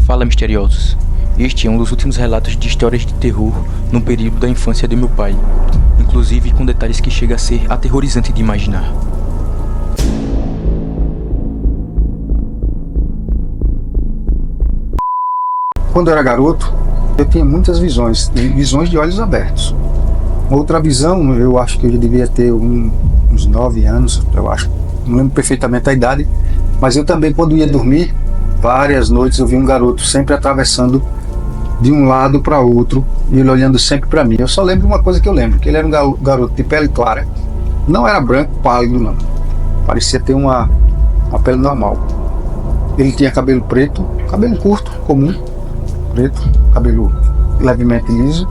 Fala, misteriosos. Este é um dos últimos relatos de histórias de terror no período da infância de meu pai, inclusive com detalhes que chega a ser aterrorizante de imaginar. Quando eu era garoto, eu tinha muitas visões de olhos abertos. Outra visão, eu acho que eu já devia ter uns 9 anos, eu acho. Não lembro perfeitamente a idade, mas eu também, quando ia dormir, várias noites eu vi um garoto sempre atravessando de um lado para outro e ele olhando sempre para mim. Eu só lembro uma coisa que eu lembro, que ele era um garoto de pele clara. Não era branco, pálido não. Parecia ter uma pele normal. Ele tinha cabelo preto, cabelo curto, comum, preto, cabelo levemente liso.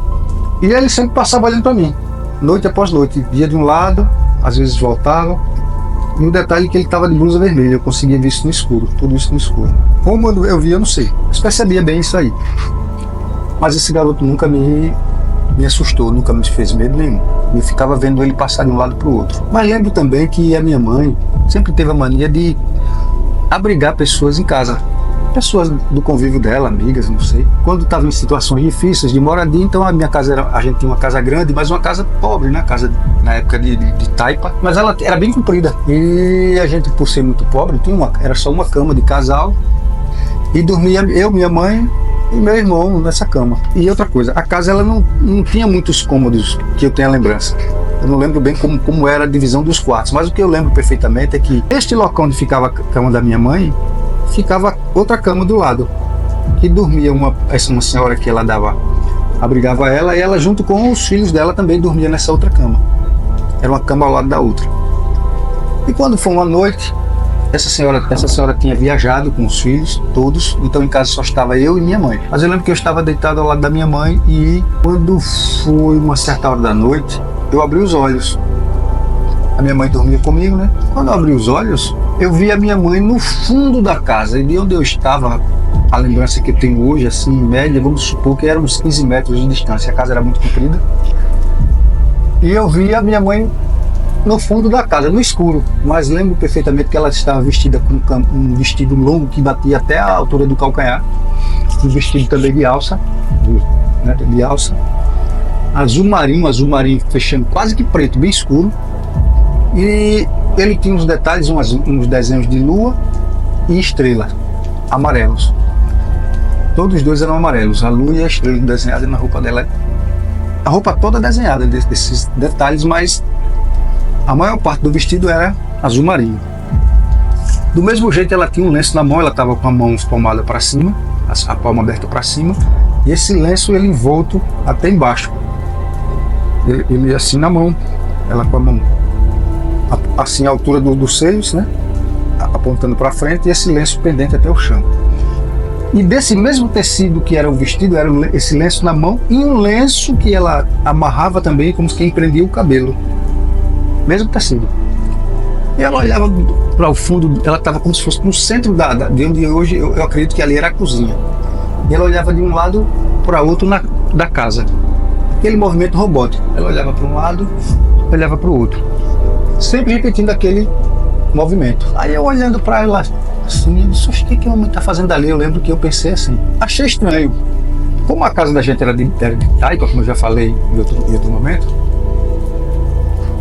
E ele sempre passava olhando para mim, noite após noite. Ia de um lado, às vezes voltava. E o detalhe é que ele estava de blusa vermelha, eu conseguia ver isso no escuro, tudo isso no escuro. Como eu via, eu não sei, eu percebia bem isso aí. Mas esse garoto nunca me assustou, nunca me fez medo nenhum. Eu ficava vendo ele passar de um lado para o outro. Mas lembro também que a minha mãe sempre teve a mania de abrigar pessoas em casa. Pessoas do convívio dela, amigas, não sei. Quando estava em situações difíceis de moradia, então a minha casa a gente tinha uma casa grande, mas uma casa pobre, né? Casa na época de taipa, mas ela era bem comprida. E a gente, por ser muito pobre, era só uma cama de casal e dormia eu, minha mãe e meu irmão nessa cama. E outra coisa, a casa ela não tinha muitos cômodos que eu tenha lembrança. Eu não lembro bem como era a divisão dos quartos, mas o que eu lembro perfeitamente é que este local onde ficava a cama da minha mãe, ficava outra cama do lado, que dormia uma senhora que ela abrigava ela, e ela junto com os filhos dela também dormia nessa outra cama. Era uma cama ao lado da outra. E quando foi uma noite, essa senhora tinha viajado com os filhos todos, então em casa só estava eu e minha mãe. Mas eu lembro que eu estava deitado ao lado da minha mãe e quando foi uma certa hora da noite, eu abri os olhos. A minha mãe dormia comigo, né? Quando eu abri os olhos, eu vi a minha mãe no fundo da casa, e de onde eu estava, a lembrança que eu tenho hoje, assim, em média, vamos supor que eram uns 15 metros de distância, a casa era muito comprida, e eu vi a minha mãe no fundo da casa, no escuro, mas lembro perfeitamente que ela estava vestida com um vestido longo que batia até a altura do calcanhar, um vestido também de alça, né, de alça, azul marinho fechando quase que preto, bem escuro. E ele tinha uns detalhes, uns desenhos de lua e estrela, amarelos. Todos os dois eram amarelos, a lua e a estrela desenhada na roupa dela. A roupa toda desenhada desses detalhes, mas a maior parte do vestido era azul marinho. Do mesmo jeito, ela tinha um lenço na mão, ela estava com a mão espalmada para cima, a palma aberta para cima, e esse lenço ele envolto até embaixo. Ele assim na mão, ela com a mão assim a altura dos seios, né, apontando para frente, e esse lenço pendente até o chão. E desse mesmo tecido que era o vestido, era esse lenço na mão e um lenço que ela amarrava também, como quem prendia o cabelo, mesmo tecido. E ela olhava para o fundo, ela estava como se fosse no centro de onde hoje eu acredito que ali era a cozinha. E ela olhava de um lado para outro da casa, aquele movimento robótico. Ela olhava para um lado, olhava para o outro, sempre repetindo aquele movimento. Aí eu olhando para ela assim, eu disse, o que a mamãe está fazendo ali? Eu lembro que eu pensei assim, achei estranho. Como a casa da gente era de taipa, como eu já falei em outro momento,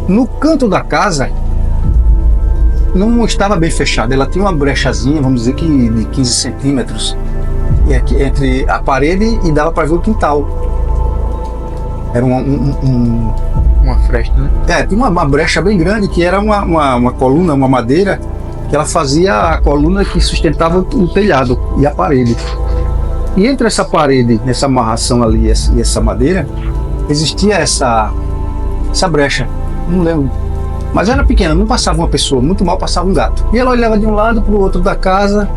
no canto da casa não estava bem fechada, ela tinha uma brechazinha, vamos dizer que de 15 centímetros entre a parede e dava para ver o quintal. Era uma fresta, né? Tinha uma brecha bem grande que era uma coluna, uma madeira, que ela fazia a coluna que sustentava o telhado e a parede. E entre essa parede, nessa amarração ali e essa madeira, existia essa brecha, não lembro. Mas era pequena, não passava uma pessoa, muito mal passava um gato. E ela olhava de um lado para o outro da casa,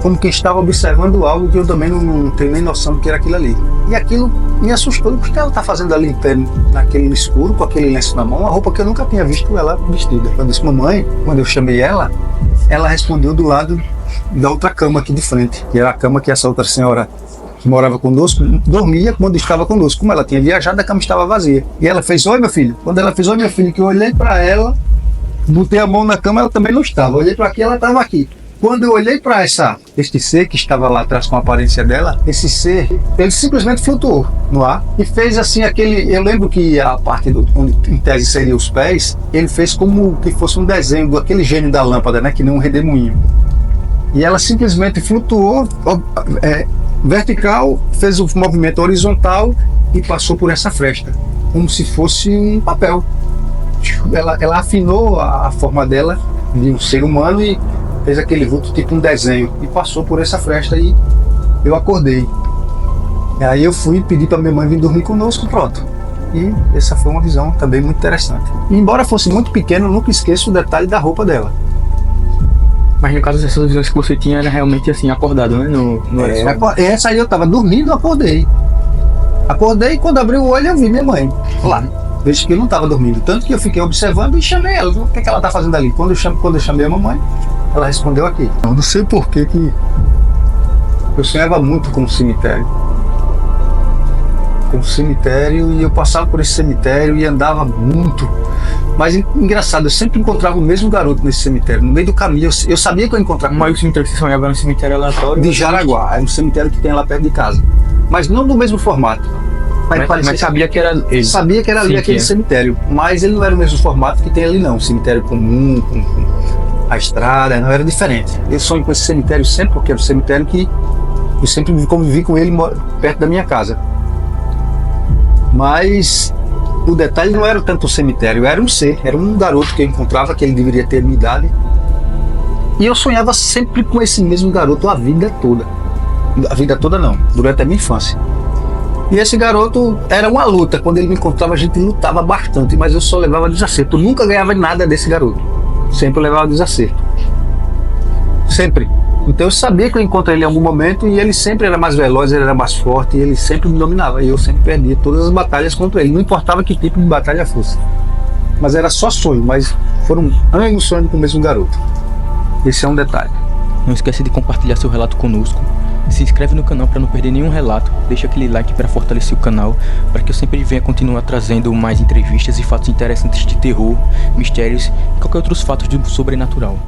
como quem estava observando algo que eu também não tenho nem noção do que era aquilo ali. E aquilo me assustou. O que ela está fazendo ali em pé, naquele escuro, com aquele lenço na mão, uma roupa que eu nunca tinha visto ela vestida. Eu disse, mamãe, quando eu chamei ela respondeu do lado da outra cama aqui de frente, que era a cama que essa outra senhora que morava conosco dormia quando estava conosco. Como ela tinha viajado, a cama estava vazia. E ela fez, oi meu filho. Quando ela fez, oi meu filho, que eu olhei para ela, botei a mão na cama, ela também não estava. Eu olhei para aqui, ela estava aqui. Quando eu olhei para este ser que estava lá atrás com a aparência dela, esse ser, ele simplesmente flutuou no ar e fez assim aquele... Eu lembro que a parte onde em tese seria os pés, ele fez como que fosse um desenho daquele gênio da lâmpada, né? Que nem um redemoinho. E ela simplesmente flutuou vertical, fez o movimento horizontal e passou por essa fresta, como se fosse um papel. Ela afinou a forma dela de um ser humano e fez aquele vulto tipo um desenho e passou por essa fresta e eu acordei. E aí eu fui pedir para minha mãe vir dormir conosco, pronto. E essa foi uma visão também muito interessante. E embora fosse muito pequeno, eu nunca esqueço o detalhe da roupa dela. Mas no caso, essas visões que você tinha era realmente assim, acordado, né? Essa aí eu tava dormindo, acordei. Acordei e quando abri o olho eu vi minha mãe lá. Vejo que eu não estava dormindo, tanto que eu fiquei observando e chamei ela. O que ela está fazendo ali? Quando eu chamei a mamãe, ela respondeu aqui. Eu não sei por que eu sonhava muito com o cemitério. Com o cemitério, e eu passava por esse cemitério e andava muito. Mas engraçado, eu sempre encontrava o mesmo garoto nesse cemitério, no meio do caminho. Eu sabia que eu ia encontrar. Mas o cemitério que você sonhava era um cemitério aleatório? De Jaraguá, é um cemitério que tem lá perto de casa. Mas não no mesmo formato. Mas sabia que era ele. Sabia que era ali aquele cemitério, mas ele não era o mesmo formato que tem ali não, um cemitério comum, com a estrada, não era diferente. Eu sonho com esse cemitério sempre, porque era o cemitério que eu sempre convivi com ele perto da minha casa. Mas o detalhe não era tanto o cemitério, era um ser, era um garoto que eu encontrava, que ele deveria ter minha idade. E eu sonhava sempre com esse mesmo garoto a vida toda. A vida toda não, durante a minha infância. E esse garoto era uma luta, quando ele me encontrava a gente lutava bastante, mas eu só levava desacerto, eu nunca ganhava nada desse garoto, sempre eu levava desacerto, sempre. Então eu sabia que eu encontraria ele em algum momento e ele sempre era mais veloz, ele era mais forte e ele sempre me dominava e eu sempre perdia todas as batalhas contra ele, não importava que tipo de batalha fosse. Mas era só sonho, mas foram anos sonhando com o mesmo garoto. Esse é um detalhe. Não esquece de compartilhar seu relato conosco. Se inscreve no canal para não perder nenhum relato, deixa aquele like para fortalecer o canal, para que eu sempre venha continuar trazendo mais entrevistas e fatos interessantes de terror, mistérios e qualquer outros fatos do sobrenatural.